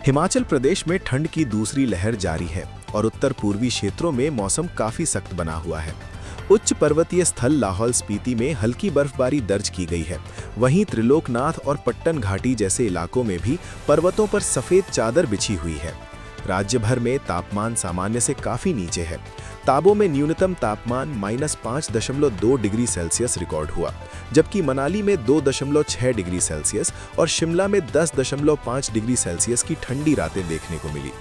हिमाचल प्रदेश में ठंड की दूसरी लहर जारी है और उत्तर पूर्वी क्षेत्रों में मौसम काफी सख्त बना हुआ है। उच्च पर्वतीय स्थल लाहौल स्पीति में हल्की बर्फबारी दर्ज की गई है। वहीं त्रिलोकनाथ और पट्टन घाटी जैसे इलाकों में भी पर्वतों पर सफेद चादर बिछी हुई है। राज्य भर में तापमान सामान्य से काफी नीचे है। ताबो में न्यूनतम तापमान -5.2 डिग्री सेल्सियस रिकॉर्ड हुआ, जबकि मनाली में 2.6 डिग्री सेल्सियस और शिमला में 10.5 डिग्री सेल्सियस की ठंडी रातें देखने को मिली।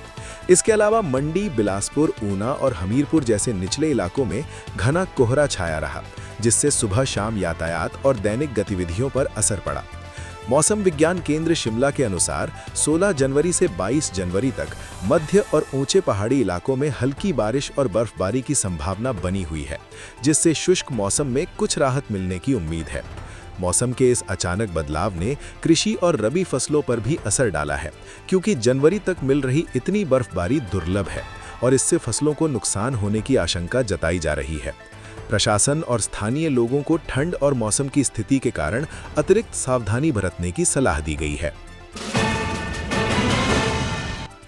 इसके अलावा मंडी, बिलासपुर, ऊना और हमीरपुर जैसे निचले इलाकों में घना कोहरा छाया रहा, जिससे सुबह शाम यातायात और दैनिक गतिविधियों पर असर पड़ा। मौसम विज्ञान केंद्र शिमला के अनुसार 16 जनवरी से 22 जनवरी तक मध्य और ऊंचे पहाड़ी इलाकों में हल्की बारिश और बर्फबारी की संभावना बनी हुई है, जिससे शुष्क मौसम में कुछ राहत मिलने की उम्मीद है। मौसम के इस अचानक बदलाव ने कृषि और रबी फसलों पर भी असर डाला है, क्योंकि जनवरी तक मिल रही इतनी बर्फबारी दुर्लभ है और इससे फसलों को नुकसान होने की आशंका जताई जा रही है। प्रशासन और स्थानीय लोगों को ठंड और मौसम की स्थिति के कारण अतिरिक्त सावधानी बरतने की सलाह दी गई है।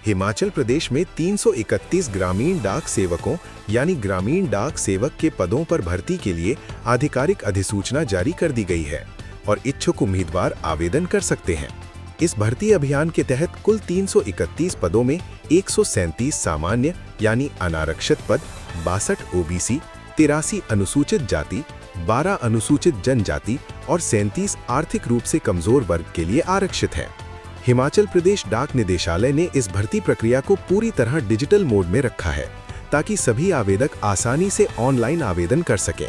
हिमाचल प्रदेश में 331 ग्रामीण डाक सेवकों यानी ग्रामीण डाक सेवक के पदों पर भर्ती के लिए आधिकारिक अधिसूचना जारी कर दी गई है और इच्छुक उम्मीदवार आवेदन कर सकते हैं। इस भर्ती अभियान के तहत कुल 331 पदों में 137 सामान्य यानी अनारक्षित पद, 62 ओबीसी, 83 अनुसूचित जाति, 12 अनुसूचित जनजाति और 37 आर्थिक रूप से कमजोर वर्ग के लिए आरक्षित हैं। हिमाचल प्रदेश डाक निदेशालय ने इस भर्ती प्रक्रिया को पूरी तरह डिजिटल मोड में रखा है, ताकि सभी आवेदक आसानी से ऑनलाइन आवेदन कर सकें।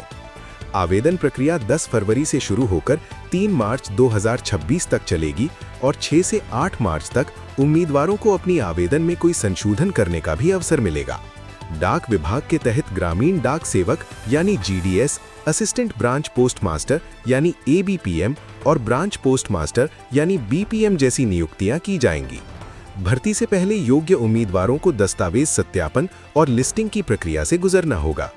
आवेदन प्रक्रिया 10 फरवरी से शुरू होकर 3 मार्च 2026 तक चलेगी और 6 से 8 मार्च तक उम्मीदवारों को अपनी आवेदन में कोई संशोधन करने का भी अवसर मिलेगा। डाक विभाग के तहत ग्रामीण डाक सेवक यानी GDS, assistant branch post master यानी एबीपीएम और ब्रांच पोस्ट मास्टर यानी बीपीएम जैसी नियुक्तियां की जाएंगी। भर्ती से पहले योग्य उम्मीदवारों को दस्तावेज सत्यापन और लिस्टिंग की प्रक्रिया से गुजरना होगा।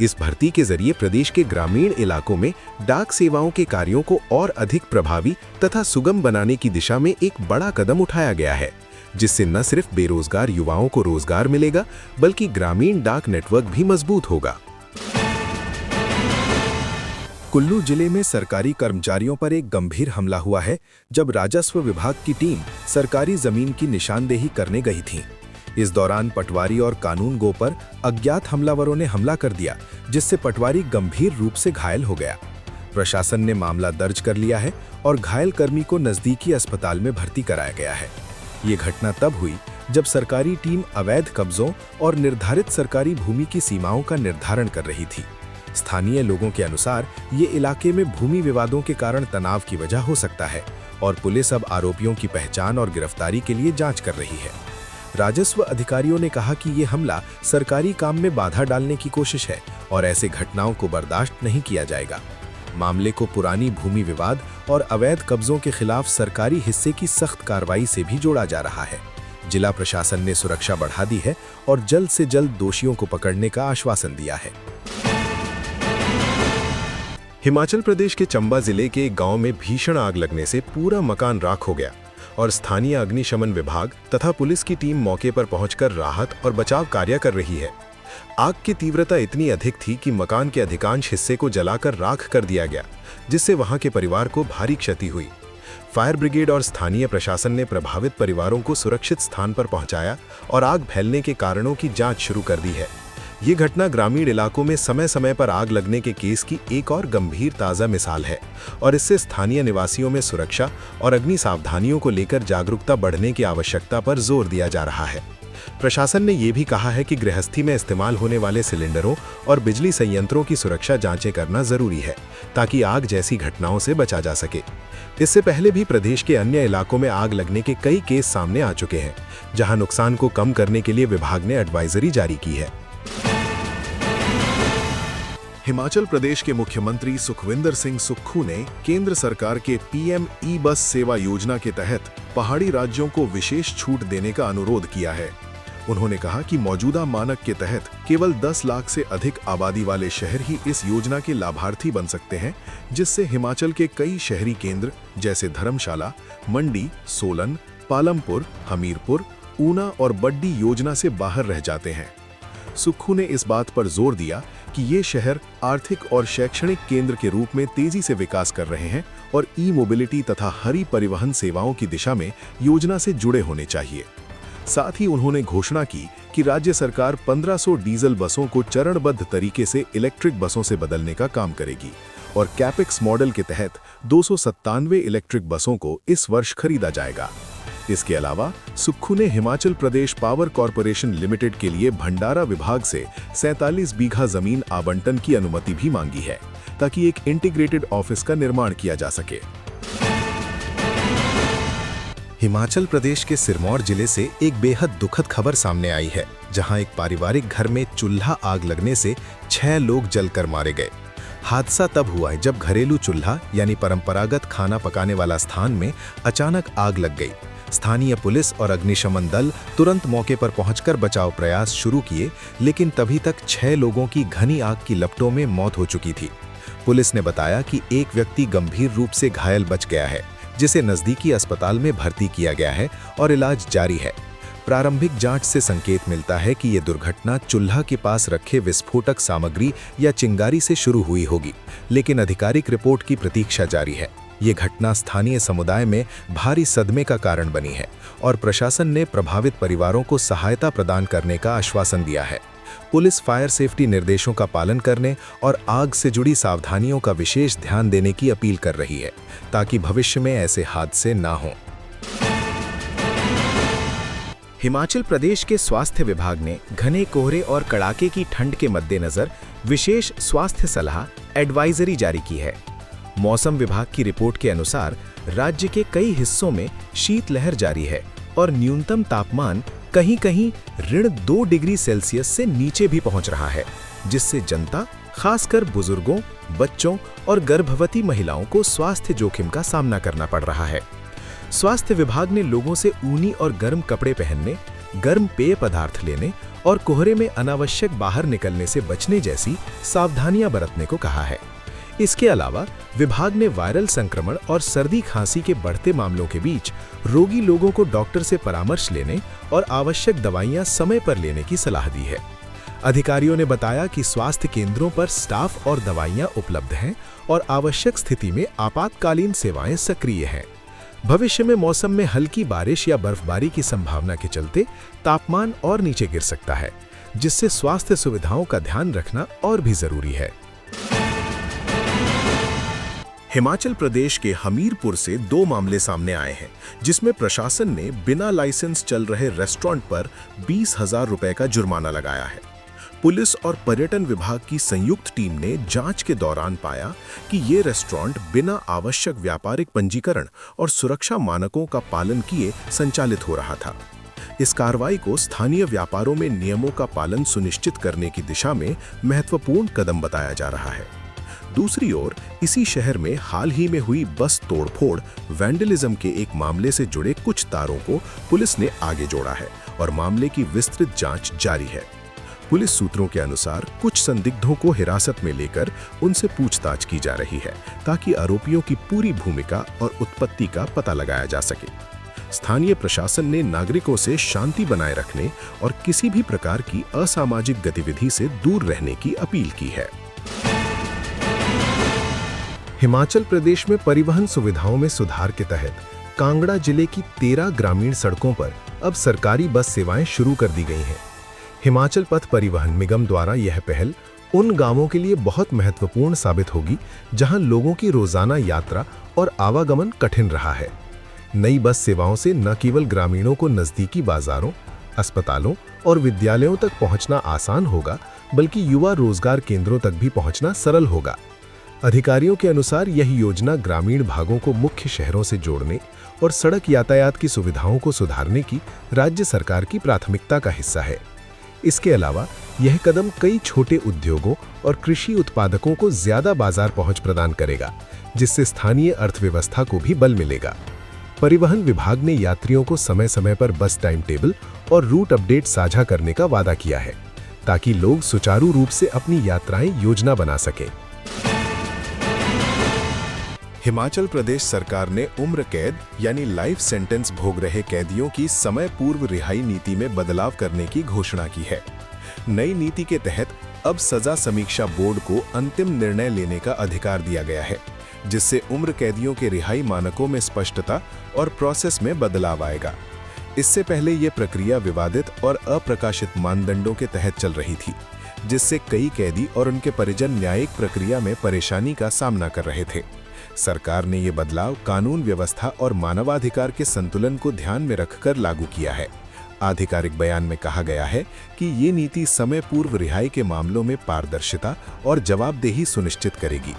इस भर्ती के जरिए प्रदेश के ग्रामीण इलाकों में डाक सेवाओं के कार्यों को और अधिक प्रभावी तथा सुगम बनाने की दिशा में एक बड़ा कदम उठाया गया है, जिससे न सिर्फ बेरोजगार युवाओं को रोजगार मिलेगा, बल्कि ग्रामीण डाक नेटवर्क भी मजबूत होगा। कुल्लू जिले में सरकारी कर्मचारियों पर एक गंभीर हमला हुआ है, जब राजस्व विभाग की टीम सरकारी जमीन की निशानदेही करने गई थी। इस दौरान पटवारी और कानून गो पर अज्ञात हमलावरों ने हमला कर दिया, जिससे पटवारी गंभीर रूप से घायल हो गया। प्रशासन ने मामला दर्ज कर लिया है और घायल कर्मी को नजदीकी अस्पताल में भर्ती कराया गया है। ये घटना तब हुई जब सरकारी टीम अवैध कब्जों और निर्धारित सरकारी भूमि की सीमाओं का निर्धारण कर रही थी। स्थानीय लोगों के अनुसार ये इलाके में भूमि विवादों के कारण तनाव की वजह हो सकता है और पुलिस अब आरोपियों की पहचान और गिरफ्तारी के लिए जांच कर रही है। राजस्व अधिकारियों ने कहा कि ये हमला सरकारी काम में बाधा डालने की कोशिश है और ऐसे घटनाओं को बर्दाश्त नहीं किया जाएगा। मामले को पुरानी भूमि विवाद और अवैध कब्जों के खिलाफ सरकारी हिस्से की सख्त कार्रवाई से भी जोड़ा जा रहा है। जिला प्रशासन ने सुरक्षा बढ़ा दी है और जल्द से जल्द दोषियों को पकड़ने का आश्वासन दिया है। हिमाचल प्रदेश के चंबा जिले के एक गांव में भीषण आग लगने से पूरा मकान राख हो गया और स्थानीय अग्निशमन विभाग तथा पुलिस की टीम मौके पर पहुंचकर राहत और बचाव कार्य कर रही है। आग की तीव्रता इतनी अधिक थी कि मकान के अधिकांश हिस्से को जलाकर राख कर दिया गया, जिससे वहां के परिवार को भारी क्षति हुई। फायर ब्रिगेड और स्थानीय प्रशासन ने प्रभावित परिवारों को सुरक्षित स्थान पर पहुंचाया और आग फैलने के कारणों की जांच शुरू कर दी है। ये घटना ग्रामीण इलाकों में समय समय पर आग लगने के केस की एक और गंभीर ताज़ा मिसाल है और इससे स्थानीय निवासियों में सुरक्षा और अग्नि सावधानियों को लेकर जागरूकता बढ़ने की आवश्यकता पर जोर दिया जा रहा है। प्रशासन ने यह भी कहा है कि गृहस्थी में इस्तेमाल होने वाले सिलेंडरों और बिजली संयंत्रों की सुरक्षा जांचें करना जरूरी है, ताकि आग जैसी घटनाओं से बचा जा सके। इससे पहले भी प्रदेश के अन्य इलाकों में आग लगने के कई केस सामने आ चुके हैं, जहां नुकसान को कम करने के लिए विभाग ने एडवाइजरी जारी की है। हिमाचल प्रदेश के मुख्यमंत्री सुखविंदर सिंह सुक्खू ने केंद्र सरकार के पीएम ई बस सेवा योजना के तहत पहाड़ी राज्यों को विशेष छूट देने का अनुरोध किया है। उन्होंने कहा कि मौजूदा मानक के तहत केवल 10 लाख से अधिक आबादी वाले शहर ही इस योजना के लाभार्थी बन सकते हैं, जिससे हिमाचल के कई शहरी केंद्र जैसे धर्मशाला, मंडी, सोलन, पालमपुर, हमीरपुर, ऊना और बड्डी योजना से बाहर रह जाते हैं। सुक्खू ने इस बात पर जोर दिया कि ये शहर आर्थिक और शैक्षणिक केंद्र के रूप में तेजी से विकास कर रहे हैं और ई-मोबिलिटी तथा हरी परिवहन सेवाओं की दिशा में योजना से जुड़े होने चाहिए। साथ ही उन्होंने घोषणा की कि राज्य सरकार 1500 डीजल बसों को चरणबद्ध तरीके से इलेक्ट्रिक बसों से बदलने का काम करेगी और कैपेक्स मॉडल के तहत 297 इलेक्ट्रिक बसों को इस वर्ष खरीदा जाएगा। इसके अलावा सुक्खू ने Himachal Pradesh power corporation limited के लिए भंडारा विभाग से 47 बीघा जमीन आवंटन की अनुमति भी मांगी है, ताकि एक इंटीग्रेटेड ऑफिस का निर्माण किया जा सके। हिमाचल प्रदेश के सिरमौर जिले से एक बेहद दुखद खबर सामने आई है, जहां एक पारिवारिक घर में चूल्हा आग लगने से 6 लोग जलकर मारे गए। हादसा तब हुआ है जब घरेलू चूल्हा यानी परंपरागत खाना पकाने वाला स्थान में अचानक आग लग गई। स्थानीय पुलिस और अग्निशमन दल तुरंत मौके पर पहुंचकर बचाव प्रयास शुरू किए, लेकिन तभी तक 6 लोगों की घनी आग की लपटों में मौत हो चुकी थी। पुलिस ने बताया कि एक व्यक्ति गंभीर रूप से घायल बच गया है, जिसे नजदीकी अस्पताल में भर्ती किया गया है और इलाज जारी है। प्रारंभिक जांच से संकेत मिलता है कि ये दुर्घटना चूल्हा के पास रखे विस्फोटक सामग्री या चिंगारी से शुरू हुई होगी, लेकिन आधिकारिक रिपोर्ट की प्रतीक्षा जारी है। ये घटना स्थानीय समुदाय में भारी सदमे का कारण बनी है और प्रशासन ने प्रभावित परिवारों को सहायता प्रदान करने का आश्वासन दिया है। पुलिस फायर सेफ्टी निर्देशों का पालन करने और आग से जुड़ी सावधानियों का विशेष ध्यान देने की अपील कर रही है, ताकि भविष्य में ऐसे हादसे ना हों। हिमाचल प्रदेश के स्वास्थ्य विभाग ने घने कोहरे और कड़ाके की ठंड के मद्देनजर विशेष स्वास्थ्य सलाह एडवाइजरी जारी की है। मौसम विभाग की रिपोर्ट के अनुसार राज्य के कई हिस्सों में शीतलहर जारी है और न्यूनतम तापमान कहीं-कहीं -2 डिग्री सेल्सियस से नीचे भी पहुंच रहा है, जिससे जनता, खासकर बुजुर्गों, बच्चों और गर्भवती महिलाओं को स्वास्थ्य जोखिम का सामना करना पड़ रहा है। स्वास्थ्य विभाग ने लोगों से ऊनी और गर्म कपड़े पहनने, गर्म पेय पदार्थ लेने और कोहरे में अनावश्यक बाहर निकलने से बचने जैसी सावधानियां बरतने को कहा है। इसके अलावा विभाग ने वायरल संक्रमण और सर्दी खांसी के बढ़ते मामलों के बीच रोगी लोगों को डॉक्टर से परामर्श लेने और आवश्यक दवाइयां समय पर लेने की सलाह दी है। अधिकारियों ने बताया कि स्वास्थ्य केंद्रों पर स्टाफ और दवाइयां उपलब्ध हैं और आवश्यक स्थिति में आपातकालीन सेवाएं सक्रिय हैं। भविष्य में मौसम में हल्की बारिश या बर्फबारी की संभावना के चलते तापमान और नीचे गिर सकता है, जिससे स्वास्थ्य सुविधाओं का ध्यान रखना और भी जरूरी है। हिमाचल प्रदेश के हमीरपुर से 2 मामले सामने आए हैं, जिसमें प्रशासन ने बिना लाइसेंस चल रहे रेस्टोरेंट पर 20,000 रुपए का जुर्माना लगाया है। पुलिस और पर्यटन विभाग की संयुक्त टीम ने जांच के दौरान पाया कि ये रेस्टोरेंट बिना आवश्यक व्यापारिक पंजीकरण और सुरक्षा मानकों का पालन किए संचालित हो रहा था। इस कार्रवाई को स्थानीय व्यापारों में नियमों का पालन सुनिश्चित करने की दिशा में महत्वपूर्ण कदम बताया जा रहा है। दूसरी ओर इसी शहर में हाल ही में हुई बस तोड़फोड़ वैंडलिज्म के एक मामले से जुड़े कुछ तारों को पुलिस ने आगे जोड़ा है और मामले की विस्तृत जांच जारी है। पुलिस सूत्रों के अनुसार कुछ संदिग्धों को हिरासत में लेकर उनसे पूछताछ की जा रही है, ताकि आरोपियों की पूरी भूमिका और उत्पत्ति का पता लगाया जा सके। स्थानीय प्रशासन ने नागरिकों से शांति बनाए रखने और किसी भी प्रकार की असामाजिक गतिविधि से दूर रहने की अपील की है। हिमाचल प्रदेश में परिवहन सुविधाओं में सुधार के तहत कांगड़ा जिले की 13 ग्रामीण सड़कों पर अब सरकारी बस सेवाएं शुरू कर दी गई हैं। हिमाचल पथ परिवहन निगम द्वारा यह पहल उन गांवों के लिए बहुत महत्वपूर्ण साबित होगी जहां लोगों की रोजाना यात्रा और आवागमन कठिन रहा है। नई बस सेवाओं से न केवल ग्रामीणों को नजदीकी बाजारों, अस्पतालों और विद्यालयों तक पहुंचना आसान होगा, बल्कि युवा रोजगार केंद्रों तक भी पहुंचना सरल होगा। अधिकारियों के अनुसार यह योजना ग्रामीण भागों को मुख्य शहरों से जोड़ने और सड़क यातायात की सुविधाओं को सुधारने की राज्य सरकार की प्राथमिकता का हिस्सा है। इसके अलावा यह कदम कई छोटे उद्योगों और कृषि उत्पादकों को ज्यादा बाजार पहुंच प्रदान करेगा, जिससे स्थानीय अर्थव्यवस्था को भी बल मिलेगा। परिवहन विभाग ने यात्रियों को समय समय पर बस टाइम टेबल और रूट अपडेट साझा करने का वादा किया है, ताकि लोग सुचारू रूप से अपनी यात्राएं योजना बना सकें। हिमाचल प्रदेश सरकार ने उम्र कैद यानी लाइफ सेंटेंस भोग रहे कैदियों की समय पूर्व रिहाई नीति में बदलाव करने की घोषणा की है। नई नीति के तहत अब सजा समीक्षा बोर्ड को अंतिम निर्णय लेने का अधिकार दिया गया है, जिससे उम्र कैदियों के रिहाई मानकों में स्पष्टता और प्रोसेस में बदलाव आएगा। इससे पहले ये प्रक्रिया विवादित और अप्रकाशित मानदंडों के तहत चल रही थी, जिससे कई कैदी और उनके परिजन न्यायिक प्रक्रिया में परेशानी का सामना कर रहे थे। सरकार ने ये बदलाव कानून व्यवस्था और मानवाधिकार के संतुलन को ध्यान में रखकर लागू किया है। आधिकारिक बयान में कहा गया है कि ये नीति समय पूर्व रिहाई के मामलों में पारदर्शिता और जवाबदेही सुनिश्चित करेगी,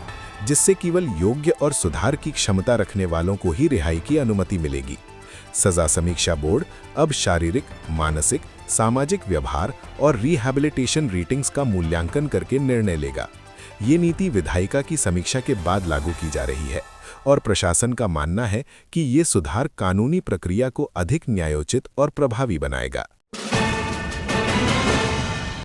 जिससे केवल योग्य और सुधार की क्षमता रखने वालों को ही रिहाई की अनुमति मिलेगी। सजा समीक्षा बोर्ड अब शारीरिक, मानसिक, सामाजिक व्यवहार और रिहैबिलिटेशन रेटिंग्स का मूल्यांकन करके निर्णय लेगा। ये नीति विधायिका की समीक्षा के बाद लागू की जा रही है और प्रशासन का मानना है कि ये सुधार कानूनी प्रक्रिया को अधिक न्यायोचित और प्रभावी बनाएगा।